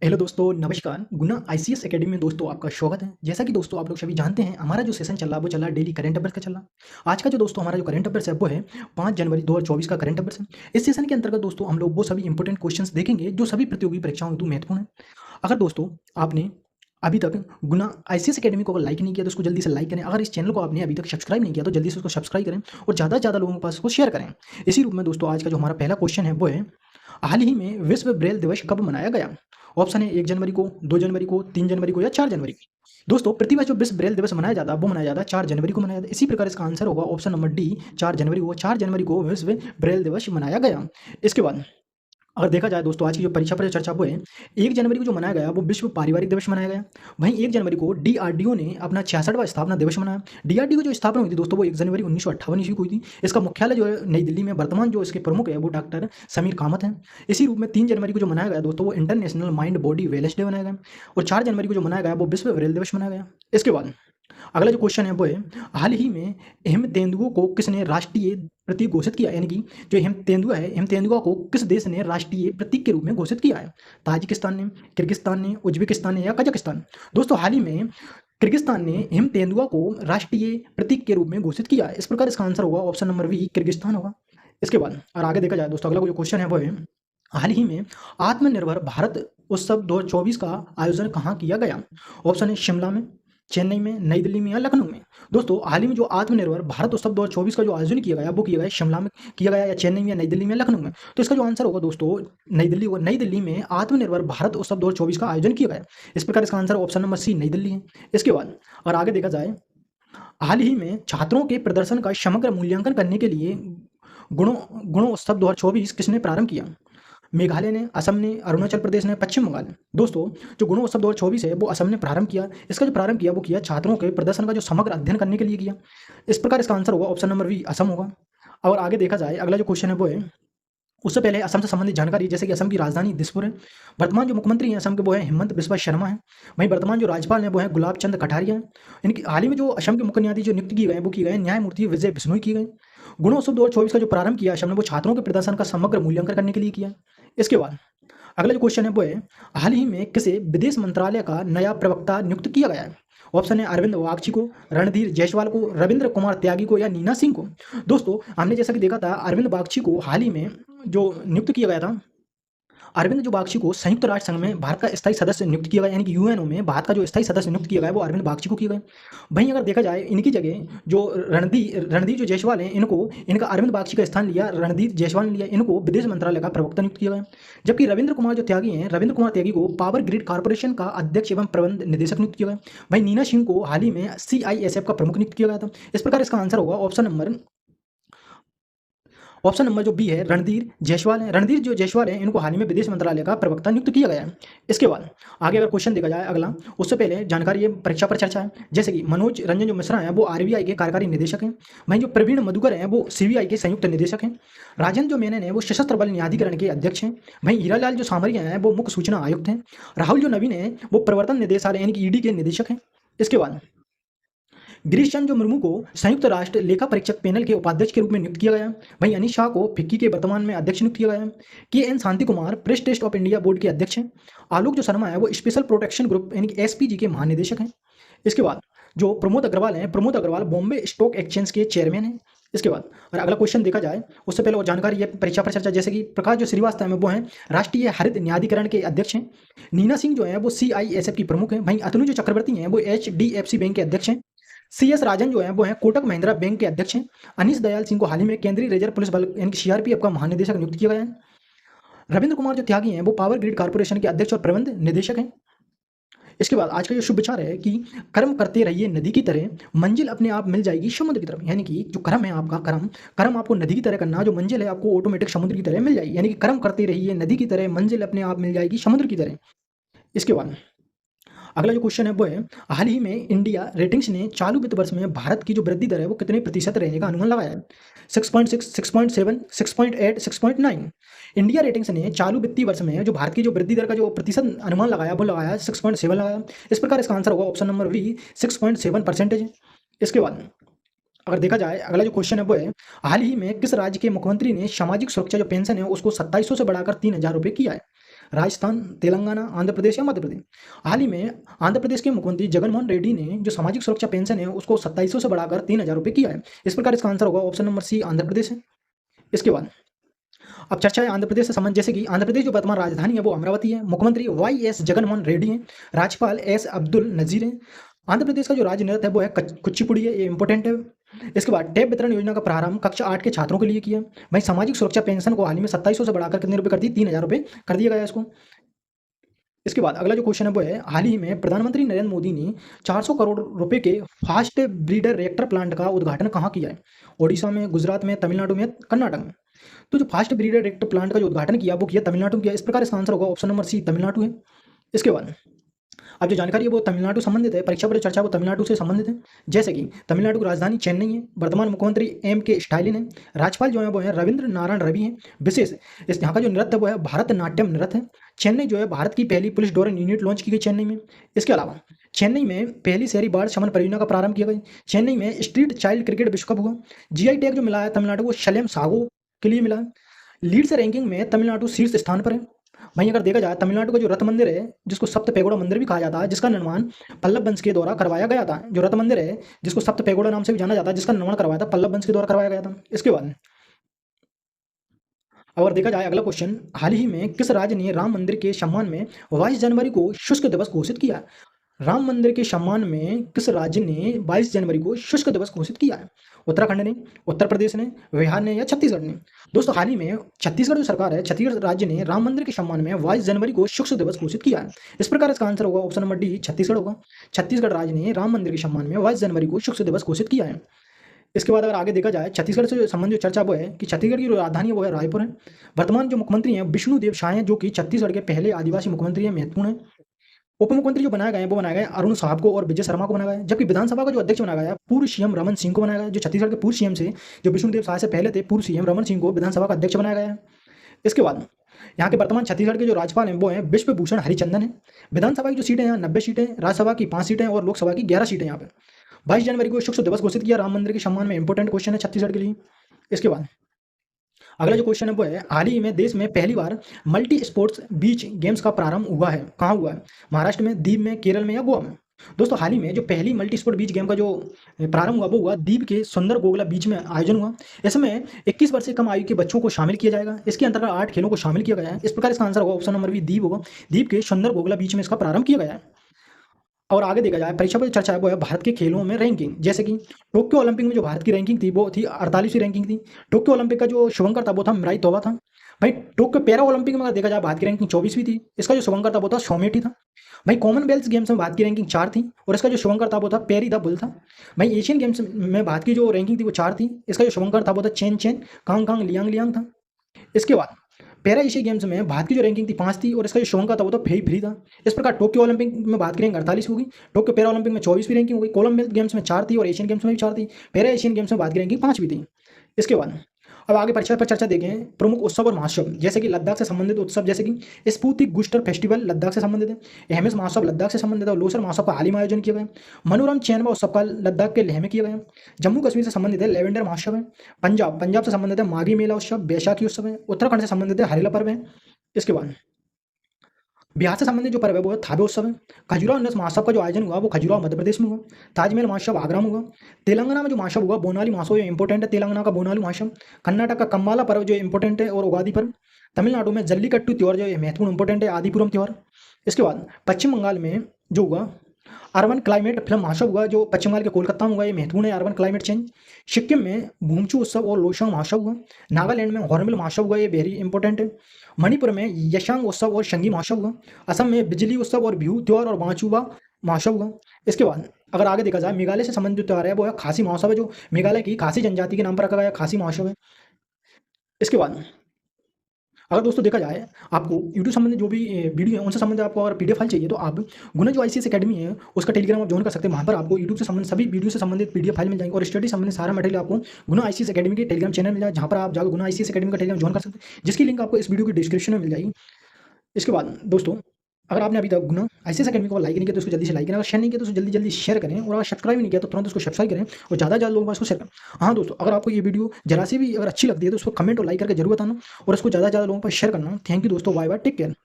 Hello दोस्तों, नमस्कार। गुना ICS academy में दोस्तों आपका स्वागत है। जैसा कि दोस्तों आप लोग सभी जानते हैं, हमारा जो सेशन चल रहा है वो चल रहा है डेली करंट अफेयर्स का चल रहा है। आज का जो दोस्तों हमारा जो करंट अफेयर्स है वो है 5 जनवरी 2024 का करंट अफेयर्स है। इस सेशन के अंतर्गत दोस्तों हम लोग वो सभी इंपॉर्टेंट क्वेश्चंस देखेंगे जो सभी प्रतियोगी परीक्षाओं हेतु महत्वपूर्ण है। अगर दोस्तों आपने अभी तक गुना आईसीएस एकेडमी को अगर लाइक नहीं किया तो उसको जल्दी से लाइक करें। अगर इस चैनल को आपने अभी तक सब्सक्राइब नहीं किया तो जल्दी से उसको सब्सक्राइब करें और ज़्यादा से ज़्यादा लोगों के पास उसको शेयर करें। इसी रूप में दोस्तों आज का जो हमारा पहला क्वेश्चन है वो है, हाल ही में विश्व ब्रेल दिवस कब मनाया गया? ऑप्शन है 1 जनवरी को, 2 जनवरी को, 3 जनवरी को या 4 जनवरी को। दोस्तों प्रतिवर्ष जो विश्व ब्रेल दिवस मनाया जाता है वो मनाया जाता है 4 जनवरी को मनाया जाता है। इसी प्रकार इसका आंसर होगा ऑप्शन नंबर डी, 4 जनवरी को। 4 जनवरी को विश्व ब्रेल दिवस मनाया गया। इसके बाद अगर देखा जाए दोस्तों आज की जो परीक्षा पर जो चर्चा वो है, 1 जनवरी को जो मनाया गया वो विश्व पारिवारिक दिवस मनाया गया। वहीं 1 जनवरी को डीआरडीओ ने अपना 66वां स्थापना दिवस मनाया। डीआरडीओ जो स्थापना हुई थी दोस्तों वो 1 जनवरी 1958 ईस्वी को हुई थी। इसका मुख्यालय जो है नई दिल्ली में। वर्तमान जो इसके प्रमुख है वो डॉक्टर समीर कामत हैं। इसी रूप में 3 जनवरी को जो मनाया गया दोस्तों वो international mind body wellness day मनाया गया। और 4 जनवरी को जो मनाया गया वो विश्व ब्रेल दिवस मनाया गया। इसके बाद अगला जो क्वेश्चन है वो है, हाल ही में हेम तेंदुआ को किसने राष्ट्रीय प्रतीक घोषित किया? यानी कि जो हेम तेंदुआ है, हेम तेंदुआ को किस देश ने राष्ट्रीय प्रतीक के रूप में घोषित किया है? ताजिकिस्तान ने, किर्गिस्तान ने, उज्बेकिस्तान ने या कजाकिस्तान? दोस्तों हाल ही में किर्गिस्तान ने हेम तेंदुआ को राष्ट्रीय प्रतीक के रूप में घोषित किया है। इस प्रकार इसका आंसर होगा ऑप्शन नंबर बी, किर्गिस्तान होगा। इसके बाद और आगे देखा जाए दोस्तों अगला जो क्वेश्चन है वो है, हाल ही में आत्मनिर्भर भारत उत्सव 2024 का आयोजन कहाँ किया गया? ऑप्शन है शिमला में, चेन्नई में, नई दिल्ली में या लखनऊ में। दोस्तों हाल ही में जो आत्मनिर्भर भारत उत्सव 2024 का जो आयोजन किया गया वो किया गया शिमला में किया गया, या चेन्नई में, या नई दिल्ली में, या लखनऊ में। तो इसका जो आंसर होगा दोस्तों नई दिल्ली होगा। नई दिल्ली में आत्मनिर्भर भारत उत्सव 2024 का आयोजन किया गया। इस प्रकार इसका आंसर ऑप्शन नंबर सी, नई दिल्ली है। इसके बाद और आगे देखा जाए, हाल ही में छात्रों के प्रदर्शन का समग्र मूल्यांकन करने के लिए गुणोत्सव 2024 किसने प्रारंभ किया? मेघालय ने, असम ने, अरुणाचल प्रदेश ने, पश्चिम बंगाल ने। दोस्तों जो गुणोत्सव 2024 है वो असम ने प्रारंभ किया। इसका जो प्रारंभ किया वो किया छात्रों के प्रदर्शन का जो समग्र अध्ययन करने के लिए किया। इस प्रकार इसका आंसर होगा ऑप्शन नंबर बी, असम होगा। और आगे देखा जाए अगला जो क्वेश्चन है वो है, उससे पहले असम से संबंधित जानकारी, जैसे कि असम की राजधानी दिसपुर है। वर्तमान जो मुख्यमंत्री हैं असम के वो है हिमंत बिस्वा शर्मा है। वहीं वर्तमान जो राज्यपाल हैं वो है गुलाब चंद कटारिया हैं। इनकी हाल ही में जो असम के मुख्य न्यायाधीश जो नियुक्त किए गए हैं वो किए गए न्यायमूर्ति विजय बिश्नोई किए गए। गुणोत्सव 2024 का जो प्रारंभ किया असम ने वो छात्रों के प्रदर्शन का समग्र मूल्यांकन करने के लिए किया। इसके बाद अगला जो क्वेश्चन है वो है, हाल ही में किसे विदेश मंत्रालय का नया प्रवक्ता नियुक्त किया गया है? ऑप्शन है अरविंद वागची को, रणधीर जायसवाल को, रविंद्र कुमार त्यागी को या नीना सिंह को। दोस्तों हमने जैसा कि देखा था अरविंद वागची को हाल ही में जो नियुक्त किया गया था, अरविंद जो बागची को संयुक्त राष्ट्र संघ में भारत का स्थायी सदस्य नियुक्त किया गया, यानी कि यूएनओ में भारत का जो स्थायी सदस्य नियुक्त किया गया वो अरविंद बागची को किया गया। वहीं अगर देखा जाए इनकी जगह जो रणधीर जो जायसवाल हैं इनका अरविंद बागची का स्थान लिया, रणधीर जायसवाल ने लिया। इनको विदेश मंत्रालय का प्रवक्ता नियुक्त किया गया। जबकि रविंद्र कुमार जो त्यागी हैं, रविंद्र कुमार त्यागी को पावर ग्रिड कॉर्पोरेशन का अध्यक्ष एवं प्रबंध निदेशक नियुक्त किया गया। वहीं नीना सिंह को हाल ही में सीआईएसएफ का प्रमुख नियुक्त किया गया था। इस प्रकार इसका आंसर होगा ऑप्शन नंबर जो बी है, रणधीर जायसवाल है। रणधीर जो जायसवाल है इनको हाल ही में विदेश मंत्रालय का प्रवक्ता नियुक्त किया गया है। इसके बाद आगे अगर क्वेश्चन देखा जाए अगला, उससे पहले जानकारी ये परीक्षा पर चर्चा है, जैसे कि मनोज रंजन जो मिश्रा है वो आरबीआई के कार्यकारी निदेशक हैं। वहीं जो प्रवीण मधुकर हैं वो सीबीआई के संयुक्त निदेशक हैं। राजन जो मेनन है वो सशस्त्र बल न्यायाधिकरण के अध्यक्ष हैं। वहीं हीरालाल जो सामरिया हैं वो मुख्य सूचना आयुक्त हैं। राहुल जो नवीन है वो प्रवर्तन निदेशालय यानी कि ईडी के निदेशक हैं। इसके बाद गिरीश चंद्र मुर्मू को संयुक्त राष्ट्र लेखा परीक्षक पैनल के उपाध्यक्ष के रूप में नियुक्त किया गया। वहीं अनिश शाह को फिक्की के वर्तमान में अध्यक्ष नियुक्त किया गया। K N Shanti Kumar press trust of India board के अध्यक्ष हैं। आलोक जो शर्मा है वो स्पेशल प्रोटेक्शन ग्रुप यानी कि एसपीजी के महानिदेशक हैं। इसके बाद जो प्रमोद अग्रवाल हैं, प्रमोद अग्रवाल बॉम्बे स्टॉक एक्सचेंज के चेयरमैन हैं। इसके बाद और अगला क्वेश्चन देखा जाए उससे पहले और जानकारी है परीक्षा पर चर्चा, जैसे कि प्रकाश जो श्रीवास्तव है वो हैं राष्ट्रीय हरित न्यायाधिकरण के अध्यक्ष हैं। नीना सिंह जो है वो सीआईएसएफ की प्रमुख हैं। वहीं अतनु जो चक्रवर्ती हैं वो एचडीएफसी बैंक के अध्यक्ष हैं। सीएस राजन जो है वो है कोटक महिंद्रा बैंक के अध्यक्ष हैं। अनीश दयाल सिंह को हाल ही में केंद्रीय रिजर्व पुलिस बल यानी कि सीआरपीएफ का महानिदेशक नियुक्त किया गया है। रविंद्र कुमार जो त्यागी हैं वो पावर ग्रिड कॉर्पोरेशन के अध्यक्ष और प्रबंध निदेशक हैं। इसके बाद आज का जो शुभ विचार है कि कर्म करते रहिए नदी की तरह, मंजिल अपने आप मिल जाएगी समुद्र की तरफ। यानी कि जो कर्म है आपका, कर्म आपको नदी की तरह करना, जो मंजिल है आपको ऑटोमेटिक समुद्र की तरह मिल जाएगी। यानी कि कर्म करते रहिए नदी की तरह, मंजिल अपने आप मिल जाएगी समुद्र की तरह। इसके बाद अगला जो क्वेश्चन है वो है, हाल ही में इंडिया रेटिंग्स ने चालू वित्त वर्ष में भारत की जो वृद्धि दर है वो कितने प्रतिशत रहने का अनुमान लगाया है? 6.6, 6.7, 6.8, 6.9। इंडिया रेटिंग्स ने चालू वित्तीय वर्ष में जो भारत की जो वृद्धि दर का जो प्रतिशत अनुमान लगाया वो लगाया 6.7 लगाया। इस प्रकार इसका आंसर होगा ऑप्शन नंबर बी, 6.7%। इसके बाद अगर देखा जाए अगला जो क्वेश्चन है वो है, हाल ही में किस राज्य के मुख्यमंत्री ने सामाजिक सुरक्षा जो पेंशन है उसको 2700 से बढ़ाकर 3000 रुपये किया है? राजस्थान, तेलंगाना, आंध्र प्रदेश या मध्य प्रदेश? हाल ही में आंध्र प्रदेश के मुख्यमंत्री जगनमोहन रेड्डी ने जो सामाजिक सुरक्षा पेंशन है उसको 2700 से बढ़ाकर 3000 रुपये किया है। इस प्रकार इसका आंसर होगा option number C, Andhra Pradesh है। इसके बाद अब चर्चा है आंध्र प्रदेश से संबंध, जैसे कि आंध्र प्रदेश जो वर्तमान राजधानी है वो अमरावती है, मुख्यमंत्री वाई एस जगनमोहन रेड्डी हैं, राज्यपाल एस अब्दुल नजीर हैं। आंध्र प्रदेश का जो राज्य नृत्य है वो है कुचिपुड़ी है, ये इंपॉर्टेंट है। इसके बाद टैब वितरण योजना का प्रारंभ कक्षा 8 के छात्रों के लिए किया। वहीं सामाजिक सुरक्षा पेंशन को हाल ही में 2700 से बढ़ाकर कितने रुपए कर दी, 3000 रुपये कर दिया गया इसको। इसके बाद अगला जो क्वेश्चन है वो है, हाल ही में प्रधानमंत्री नरेंद्र मोदी ने 400 करोड़ रुपए के फास्ट ब्रीडर रिएक्टर प्लांट का उद्घाटन कहाँ किया है? ओडिशा में, गुजरात में, तमिलनाडु में, कर्नाटक में? तो जो फास्ट ब्रीडर रिएक्टर प्लांट का जो उद्घाटन किया वो किया तमिलनाडु में किया। इस प्रकार इसका आंसर होगा ऑप्शन नंबर सी, तमिलनाडु है। इसके बाद अब जो जानकारी है वो तमिलनाडु संबंधित है, परीक्षा पर जो चर्चा है वो तमिलनाडु से संबंधित है। जैसे कि तमिलनाडु की राजधानी चेन्नई है, वर्तमान मुख्यमंत्री M.K. स्टालिन है, राज्यपाल जो है वो है रविंद्र नारायण रवि हैं। विशेष इस यहाँ का जो नृत्य वो है भारतनाट्यम नृत्य है। चेन्नई जो है भारत की पहली पुलिस ड्रोन यूनिट लॉन्च की गई चेन्नई में। इसके अलावा चेन्नई में पहली शहरी बाढ़ शमन परियोजना का प्रारंभ किया गया। चेन्नई में स्ट्रीट चाइल्ड क्रिकेट विश्व कप हुआ। GI टैग जो मिला है तमिलनाडु को शलेम सागो के लिए मिला है। लीड्स रैंकिंग में तमिलनाडु शीर्ष स्थान पर है। वहीं अगर देखा जाए तमिलनाडु का जो रथ मंदिर है जिसको सप्त पैगोडा मंदिर भी कहा जाता है, जिसका निर्माण पल्लव वंश के द्वारा करवाया गया था। जो रथ मंदिर है जिसको सप्त पैगोडा नाम से भी जाना जाता है, जिसका निर्माण करवाया था पल्लव वंश के द्वारा करवाया गया था। इसके बाद अगर देखा जाए अगला क्वेश्चन, हाल ही में किस राज्य ने राम मंदिर के सम्मान में 22 जनवरी को शुष्क दिवस घोषित किया? राम मंदिर के सम्मान में किस राज्य ने 22 जनवरी को शुष्क दिवस घोषित किया है? उत्तराखंड ने, उत्तर प्रदेश ने, बिहार ने या छत्तीसगढ़ ने? दोस्तों हाल ही में छत्तीसगढ़ जो सरकार है, छत्तीसगढ़ राज्य ने राम मंदिर के सम्मान में 22 जनवरी को शुष्क दिवस घोषित किया है। इस प्रकार इसका आंसर होगा ऑप्शन नंबर डी, छत्तीसगढ़ होगा। छत्तीसगढ़ राज्य ने राम मंदिर के सम्मान में 22 जनवरी को शुष्क दिवस घोषित किया है। इसके बाद अगर आगे देखा जाए छत्तीसगढ़ से संबंधित चर्चा वो है कि छत्तीसगढ़ की जो राजधानी है वो है रायपुर है। वर्तमान जो मुख्यमंत्री हैं विष्णुदेव साय हैं, जो कि छत्तीसगढ़ के पहले आदिवासी मुख्यमंत्री हैं, महत्वपूर्ण है। उप मुख्यमंत्री जो बनाए गए हैं वो बनाए गए अरुण साहब को और विजय शर्मा को बनाया गया है। जबकि विधानसभा का जो अध्यक्ष बनाया गया पूर्व CM रमन सिंह को बनाया गया है। जो छत्तीसगढ़ के पूर्व CM से जो विष्णुदेव साय से पहले थे, पूर्व CM रमन सिंह को विधानसभा का अध्यक्ष बनाया गया है। इसके बाद यहाँ के वर्तमान छत्तीसगढ़ के जो राज्यपाल हैं वो हैं विश्वभूषण हरिचंदन है। विधानसभा की जो सीटें हैं 90 सीटें, राज्यसभा की 5 सीटें और लोकसभा की 11 सीटें यहाँ पे। 22 जनवरी को शुष्क दिवस घोषित किया राम मंदिर के सम्मान में, इंपॉर्टेंट क्वेश्चन है छत्तीसगढ़ के लिए। इसके बाद अगला जो क्वेश्चन है वो है, हाल ही में देश में पहली बार मल्टी स्पोर्ट्स बीच गेम्स का प्रारंभ हुआ है, कहाँ हुआ है? महाराष्ट्र में, दीव में, केरल में या गोवा में? दोस्तों हाल ही में जो पहली मल्टी स्पोर्ट बीच गेम का जो प्रारंभ हुआ वो हुआ दीव के सुंदर गोगला बीच में आयोजन हुआ। इसमें 21 वर्ष से कम आयु के बच्चों को शामिल किया जाएगा। इसके अंतर्गत 8 खेलों को शामिल किया गया है। इस प्रकार इसका आंसर होगा ऑप्शन नंबर बी, दीव होगा। दीव के सुंदर गोगला बीच में इसका प्रारंभ किया गया है। और आगे देखा जाए परीक्षा पर चर्चा है वो है भारत के खेलों में रैंकिंग। जैसे कि टोक्यो ओलंपिक में जो भारत की रैंकिंग थी वो थी 48वीं रैंकिंग थी। टोक्यो ओलंपिक का जो शुभंकर था वो था मिराई तोबा था। भाई टोक्यो पैरा ओलंपिक में अगर देखा जाए भारत की रैंकिंग 24वीं थी। इसका जो शुभंकर था वो था सौमेटी था। भाई कॉमनवेल्थ गेम्स में भारत की रैंकिंग 4 थी और इसका जो शुभंकर था वो था पेरी द बुल था। भाई एशियन गेम्स में भारत की जो रैंकिंग थी वो 4 थी। इसका जो शुभंकर था वो था Chen Chen Kang Kang Liang Liang था। इसके बाद पैरा एशिया गेम्स में भारत की जो रैंकिंग थी 5 थी और इसका जो शुभंकर था वो तो फेई फ्री था। इस प्रकार टोक्यो ओलंपिक में भारत की रैंक 48 होगी, टोक्यो पैरा ओलंपिक में 24वीं रैंकिंग होगी, कॉमनवेल्थ गेम्स में 4 थी और एशियन गेम्स में भी 4 थी। पैरा एशियन गेम्स में भारत की रैंकिंग 5वीं थी। इसके बाद अब आगे परीक्षा पर चर्चा देखें प्रमुख उत्सव और महोत्सव, जैसे कि लद्दाख से संबंधित उत्सव, जैसे कि स्पुतिक बूस्टर फेस्टिवल लद्दाख से संबंधित है। एहमेस महोत्सव लद्दाख से संबंधित है और लोसर महोत्सव का हाल ही में आयोजन किया गया। मनोरम चैनवा उत्सव का लद्दाख के लेह में किया गया। जम्मू कश्मीर से संबंधित है लेवेंडर महोत्सव है। पंजाब से संबंधित है माघी मेला उत्सव, बैसाखी उत्सव है। उत्तराखंड से संबंधित है हरेला पर्व है। इसके बाद बिहार से संबंधित जो पर्व है वो थाबे उत्सव है। खजुराहो उन्नत महोत्सव का जो आयोजन हुआ वो खजुराहो मध्य प्रदेश में हुआ। ताजमहल महोत्सव आगरा में हुआ। तेलंगाना में जो महोत्सव हुआ बोनाली महोत्सव इंपोर्टेंट है, तेलंगाना का बोनाली महोत्सव। कर्नाटक का कम्माला पर्व जो इंपोर्टेंट है और उगादी पर्व। तमिलनाडु में जल्लीकट्टू त्यौहार जो महत्वपूर्ण इंपोर्टेंट है, आदिपुरम त्यौहार। इसके बाद पश्चिम बंगाल में जो हुआ अर्बन क्लाइमेट फिल्म महोत्सव हुआ जो पश्चिम बंगाल के कोलकाता में हुआ, ये महत्वपूर्ण है अर्बन क्लाइमेट चेंज। सिक्किम में भूमचू उत्सव और लोसांग महोत्सव हुआ। नागालैंड में हॉर्नबिल महोत्सव हुआ, ये वेरी इंपॉर्टेंट है। मणिपुर में यशांग उत्सव और शंगी महोत्सव हुआ। असम में बिजली उत्सव और बिहू त्यौहार और बांचुवा महोत्सव हुआ। इसके बाद अगर आगे देखा जाए मेघालय से संबंधित त्यौहार है वो है खासी महोत्सव है, जो मेघालय की खासी जनजाति के नाम पर रखा गया खासी महोत्सव है। इसके बाद अगर दोस्तों देखा जाए आपको यूट्यूब संबंधित जो भी वीडियो है उनसे संबंधित आपको अगर PDF फाइल चाहिए तो आप गुना जो ICS अकेडमी है उसका टेलीग्राम आप ज्वाइन कर सकते हैं। वहाँ पर आपको यूट्यूब से संबंधित सभी वीडियो से संबंधित PDF फाइल मिल जाएंगे और स्टडी संबंधित सारा मटेरियल आपको गुना ICS अकेडमी के टेलीग्राम चैनल मिल जाएगा, जहाँ पर आप जाकर गुना ICS अकेडमी का टेलीग्राम ज्वाइन कर सकते हैं, जिसकी लिंक आपको इस वीडियो की डिस्क्रिप्शन में मिल जाएगी। इसके बाद दोस्तों अगर आपने अभी तक गुना ICS अकेडमी को लाइक नहीं किया तो उसको जल्दी से लाइक करें, अगर शेयर नहीं किया तो उसको जल्दी जल्दी शेयर करें, और अगर सब्सक्राइब नहीं किया तो तुरंत उसको सब्सक्राइब करें और ज़्यादा लोगों को उसको शेयर करें। हाँ दोस्तों, अगर आपको ये वीडियो जरा से भी अगर अच्छी लगती है तो उसको कमेंट और लाइक करके जरूर बताना और उसको ज़्यादा लोगों पर शेयर करना। थैंक यू दोस्तों, बाय बाय, टेक केयर।